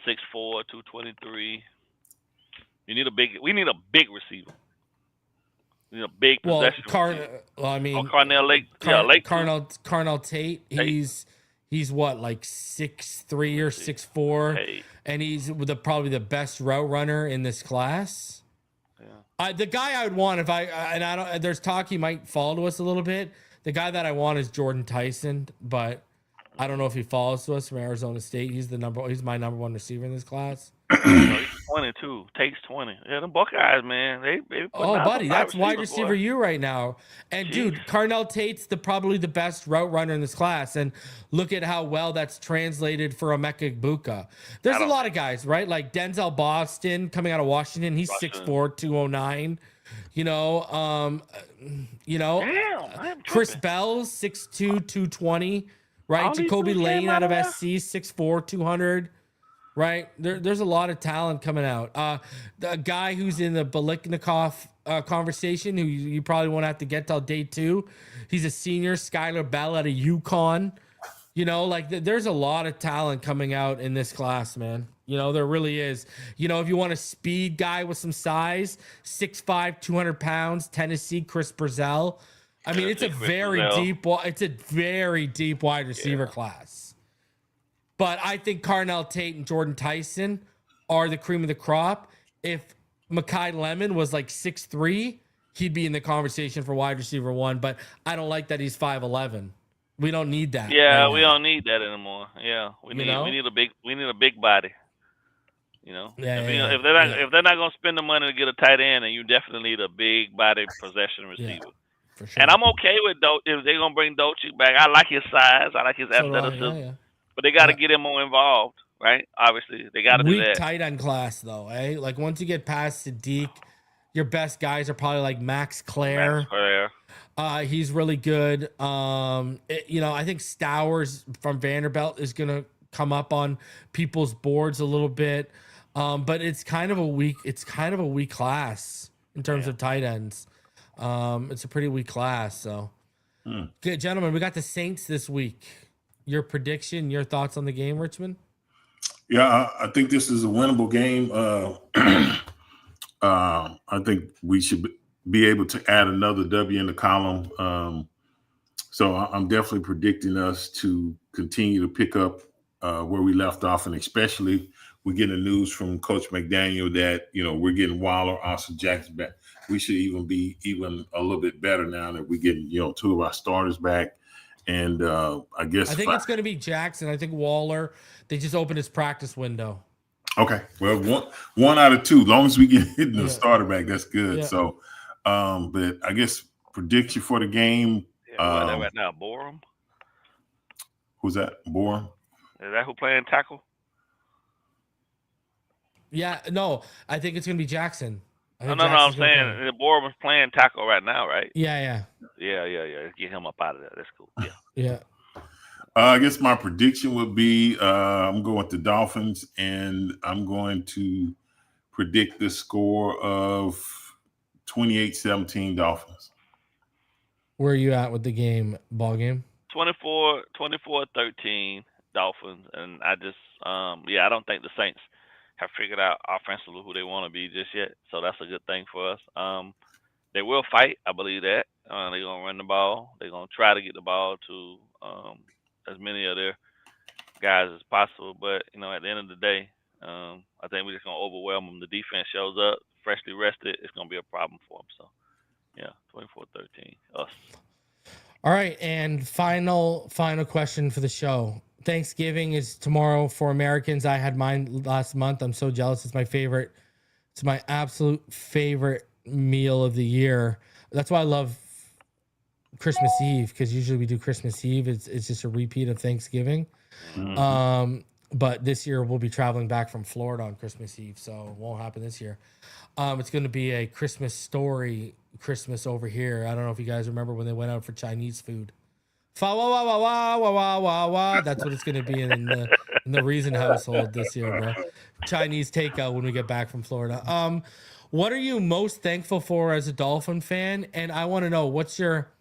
Speaker 4: 6'4", 223. We need a big receiver. We need a big possession. Carnell Lake.
Speaker 1: Carnell Tate. He's what, 6'3" or 6'4", and he's probably the best route runner in this class. Yeah. The guy I would want there's talk he might fall to us a little bit. The guy that I want is Jordan Tyson, but I don't know if he falls to us from Arizona State. He's my number 1 receiver in this class.
Speaker 4: He's 22. Takes 20. Yeah, them Buckeyes, man. They
Speaker 1: buddy, that's wide receiver you right now. And dude, Carnell Tate's probably the best route runner in this class. And look at how well that's translated for Emeka Egbuka. There's a lot of guys, right? Like Denzel Boston coming out of Washington. He's 6'4", 209. Chris Bell's 6'2", 220. Right? Jacoby Lane out of SC, 6'4", 200. Right? There's a lot of talent coming out. The guy who's in the Biliknikov conversation, who you probably won't have to get till day 2. He's a senior, Skylar Bell out of UConn. There's a lot of talent coming out in this class, man. There really is. If you want a speed guy with some size, 6'5", 200 pounds, Tennessee, Chris Brazell. I mean, it's a very deep wide receiver class. But I think Carnell Tate and Jordan Tyson are the cream of the crop. If Mekhi Lemon was 6'3", he'd be in the conversation for wide receiver 1. But I don't like that he's 5'11". We don't need that.
Speaker 4: Yeah, we don't need that anymore. Yeah, we need a big body. If they're not gonna spend the money to get a tight end, then you definitely need a big body possession receiver.
Speaker 1: Yeah. For sure.
Speaker 4: And I'm okay with if they're gonna bring Dolce back. I like his size. I like his athleticism. But they got to get him more involved, right? Obviously, they got to do that.
Speaker 1: Weak tight end class, though, eh? Once you get past Sadiq, your best guys are probably Max Clare. He's really good. I think Stowers from Vanderbilt is going to come up on people's boards a little bit. But it's kind of a weak class in terms of tight ends. It's a pretty weak class. So, good, gentlemen, we got the Saints this week. Your prediction, your thoughts on the game, Richmond?
Speaker 5: Yeah, I think this is a winnable game. I think we should be able to add another W in the column. So I'm definitely predicting us to continue to pick up where we left off, and especially we're getting the news from Coach McDaniel that, we're getting Waller, Austin Jackson back. We should even be a little bit better now that we're getting, 2 of our starters back. And I think
Speaker 1: it's going to be Jackson. I think Waller, they just opened his practice window.
Speaker 5: Okay. Well, one out of 2, as long as we get hitting the starter back, that's good. Yeah. So, but I guess prediction for the game.
Speaker 4: Right now, Borum.
Speaker 5: Who's that? Borum?
Speaker 4: Is that who playing tackle?
Speaker 1: Yeah, no, I think it's going to be Jackson.
Speaker 4: No, I'm saying the Borum is playing tackle right now, right?
Speaker 1: Yeah.
Speaker 4: Get him up out of there. That's cool. Yeah.
Speaker 1: Yeah.
Speaker 5: I guess my prediction would be I'm going with the Dolphins, and I'm going to predict the score of 28-17 Dolphins.
Speaker 1: Where are you at with the game, ball game?
Speaker 4: 24-13 Dolphins, and I just I don't think the Saints have figured out offensively who they want to be just yet, so that's a good thing for us. They will fight, I believe that. They're gonna run the ball. They're gonna try to get the ball to as many of their guys as possible, but at the end of the day, I think we're just gonna overwhelm them. The defense shows up freshly rested, it's gonna be a problem for them. So 24-13 us.
Speaker 1: All right, and final question for the show. Thanksgiving is tomorrow for Americans. I had mine last month. I'm so jealous. It's my favorite. It's my absolute favorite meal of the year. That's why I love Christmas Eve, because usually we do Christmas Eve. It's just a repeat of Thanksgiving. Mm-hmm. But this year we'll be traveling back from Florida on Christmas Eve, so it won't happen this year. It's going to be a Christmas story Christmas over here. I don't know if you guys remember when they went out for Chinese food. Fa wah wah wah wah wah wah wah wah. That's what it's going to be in the Reason household this year, bro. Chinese takeout when we get back from Florida. What are you most thankful for as a Dolphin fan? And I want to know what's your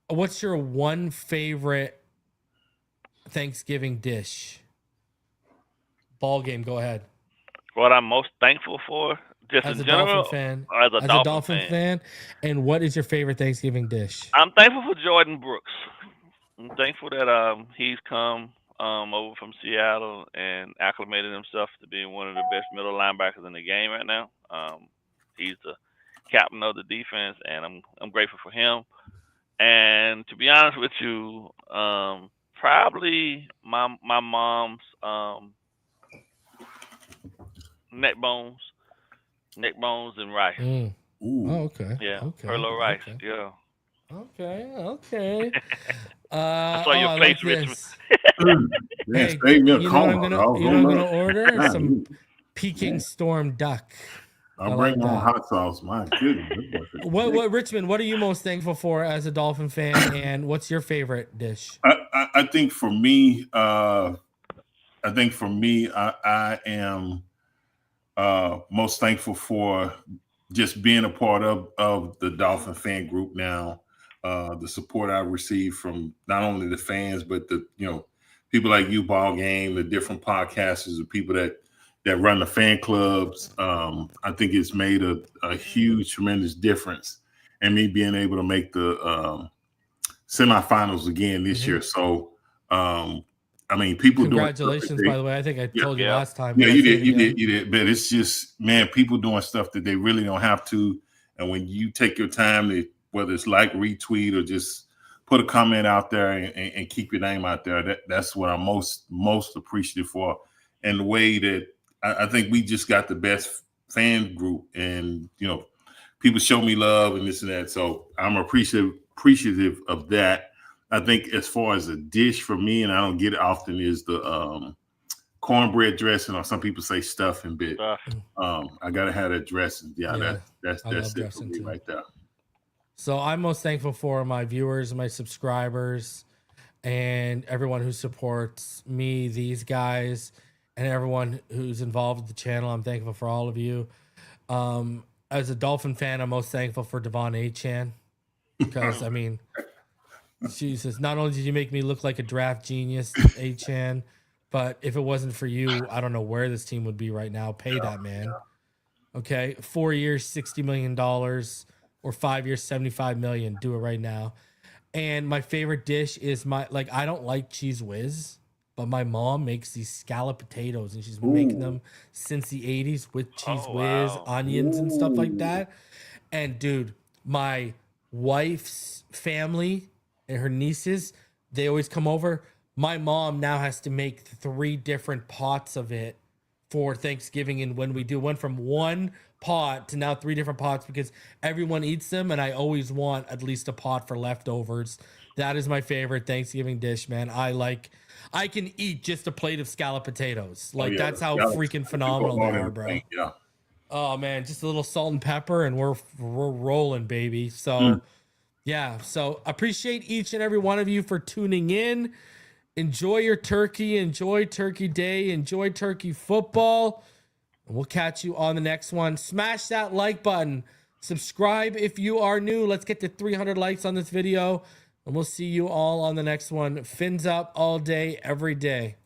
Speaker 1: one favorite Thanksgiving dish? Ball game, go ahead.
Speaker 4: What I'm most thankful for, just
Speaker 1: as
Speaker 4: in
Speaker 1: a
Speaker 4: general,
Speaker 1: Dolphin fan,
Speaker 4: or as a Dolphin
Speaker 1: fan. And what is your favorite Thanksgiving dish?
Speaker 4: I'm thankful for Jordan Brooks. I'm thankful that he's come over from Seattle and acclimated himself to being one of the best middle linebackers in the game right now. He's the captain of the defense, and I'm grateful for him. And to be honest with you, probably my mom's neck bones and rice.
Speaker 1: Mm. Oh, okay.
Speaker 4: Yeah,
Speaker 1: okay.
Speaker 4: Perlo rice.
Speaker 1: Okay.
Speaker 4: Yeah.
Speaker 1: Okay.
Speaker 4: I saw your face, Richmond.
Speaker 1: Hey, you know what I'm gonna order? Some Peking Storm duck.
Speaker 5: I'll bring my hot sauce. My goodness.
Speaker 1: What Richmond? What are you most thankful for as a Dolphin fan, and what's your favorite dish?
Speaker 5: I think for me, I am most thankful for just being a part of the Dolphin fan group now. The support I received from not only the fans, but the people like you, Ballgame, the different podcasters, the people that run the fan clubs. I think it's made a huge, tremendous difference. And me being able to make the semifinals again this year. So, people
Speaker 1: congratulations, by the way. I think I told you last time.
Speaker 5: Yeah, you did. But it's just, man, people doing stuff that they really don't have to. And when you take your time to, whether it's like, retweet, or just put a comment out there and keep your name out there, that's what I'm most appreciative for. And the way that I think we just got the best fan group, and people show me love and this and that. So I'm appreciative of that. I think as far as a dish for me, and I don't get it often, is the cornbread dressing, or some people say stuffing bit. I gotta have that dressing. Yeah. That's it for me right there.
Speaker 1: So I'm most thankful for my viewers, my subscribers, and everyone who supports me, these guys, and everyone who's involved with the channel. I'm thankful for all of you. As a Dolphin fan, I'm most thankful for Devon Achane, because Jesus, not only did you make me look like a draft genius, Achane, but if it wasn't for you, I don't know where this team would be right now. Pay that man. Okay, 4 years, $60 million, or 5 years, $75 million. Do it right now. And my favorite dish is I don't like Cheese Whiz. but my mom makes these scallop potatoes, and she's been making them since the 80s with cheese whiz, onions, and stuff like that. And dude, my wife's family and her nieces, they always come over. My mom now has to make 3 different pots of it for Thanksgiving, and when we do, went from 1 pot to now 3 different pots because everyone eats them, and I always want at least a pot for leftovers. That is my favorite Thanksgiving dish, man. I can eat just a plate of scallop potatoes. Like, that's how freaking phenomenal they are, bro.
Speaker 5: Yeah.
Speaker 1: Oh man, just a little salt and pepper, and we're rolling, baby. So yeah, so appreciate each and every one of you for tuning in. Enjoy your turkey, enjoy Turkey Day, enjoy turkey football. And we'll catch you on the next one. Smash that like button. Subscribe if you are new. Let's get to 300 likes on this video. And we'll see you all on the next one. Fins up all day, every day.